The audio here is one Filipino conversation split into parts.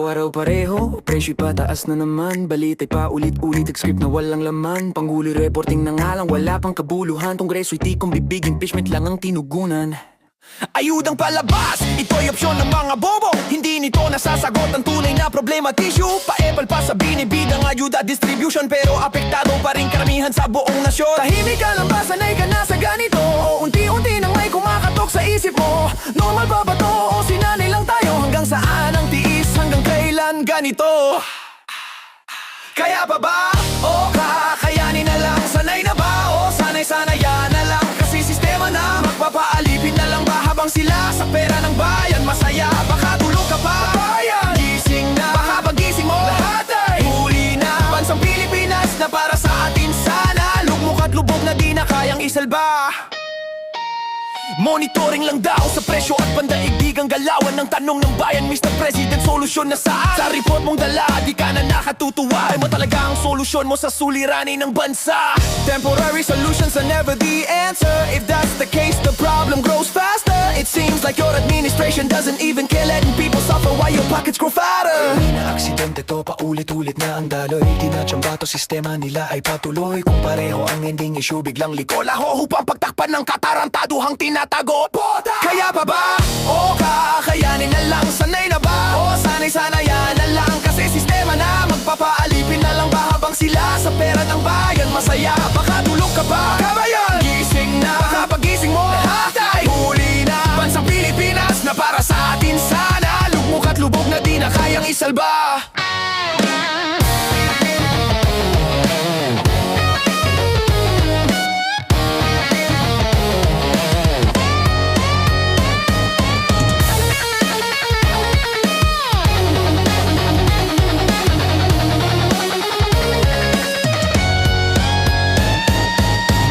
Araw-araw pareho, presyo'y pataas na naman. Balita'y paulit-ulit, script na walang laman. Panghuli reporting na nga lang, wala pang kabuluhan. Kongreso'y tikong bibig, impeachment lang ang tinugunan. Ayudang palabas, ito'y opsyon ng mga bobo. Hindi nito nasasagot ang tunay na problema, tissue. Paepal pa sa binibid ang ayuda distribution, pero apektado pa rin karamihan sa buong nasyon. Tahimik ka lang ba, sanay ka na sa ganito? O unti-unti nang may kumakatok sa isip mo? Normal ba ba to o sinanay lang tayo? Hanggang saan ang tiis, hanggang kailan ganito? Kaya pa ba? O kakayanin na lang? Sanay na ba? O sanay-sanayan na lang? Kasi sistema na magpapaalipin na lang ba? Habang sila sa pera ng bayan masaya, baka tulog ka pa. Bayan, gising na, baka pagising mo lahat ay huli na. Bansang Pilipinas na para sa atin sana, lugmok at lubog na di na kayang isalba. Monitoring lang daw sa presyo at pandaigdig ang galawan ng tanong ng bayan. Mr. President, solusyon na saan? Sa report mong dala, di ka na nakatutuwa. Ay mo talaga ang solusyon mo sa suliranin ng bansa. Temporary solutions are never the answer. If that's the case, the problem grows faster. It seems like your administration doesn't even care letting people suffer while your pockets grow fatter. Hindi na aksidente to, paulit-ulit na ang daloy. Tinachamba to, sistema nila ay patuloy. Kung pareho ang ending issue, biglang liko laho upang pagtakpan ng katarantaduhang tinatago. Kaya pa ba? O kakayanin na lang? Sanay na ba? O sanay-sanayan na lang? Kasi sistema na magpapaalipin na lang ba? Habang sila sa pera ng bayan masaya, baka tulog ka ba? Kabayan, gising na, baka pagising mo lahat ay huli na. Bansang Pilipinas na para sa atin sana, lugmok at lubog na di na kayang isalba.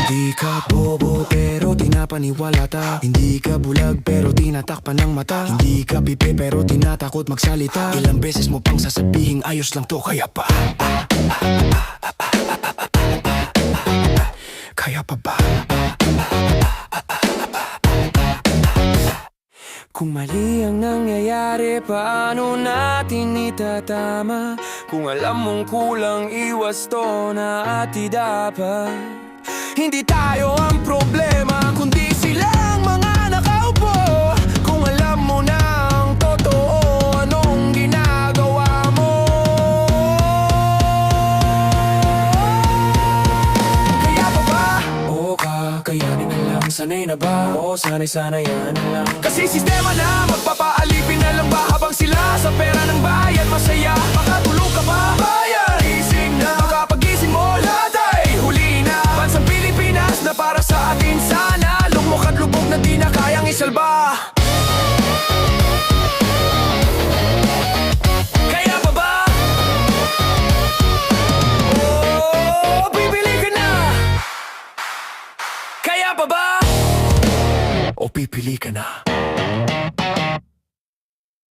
Hindi ka bobo pero tinapaniwala ta. Hindi ka bulag pero tinatakpan ng mata. Hindi ka pipe pero tinatakot magsalita. Ilang beses mo pang sasabihing ayos lang to, kaya pa? Kaya pa ba? Kung mali ang nangyayari, paano natin itatama? Kung alam mong kulang, iwas to na at di dapat. Hindi tayo ang problema, kundi silang mga nakaupo. Kung alam mo na ang totoo, anong ginagawa mo? Kaya pa ba? O kakayanin na lang? Sanay na ba? O sanay-sanayan na lang? Kasi sistema na magpapaalipin na lang ba? Habang sila sa pera ng bayan masaya, baka tulog ka pa. Bayan, gising na, baka pagising mo lahat ay huli na. Bansang Pilipinas na para sa atin sana, lugmok at lubog na di na kayang isalba. Kaya pa ba? Oh, pipili ka na. Kaya pa ba? O pipili ka na?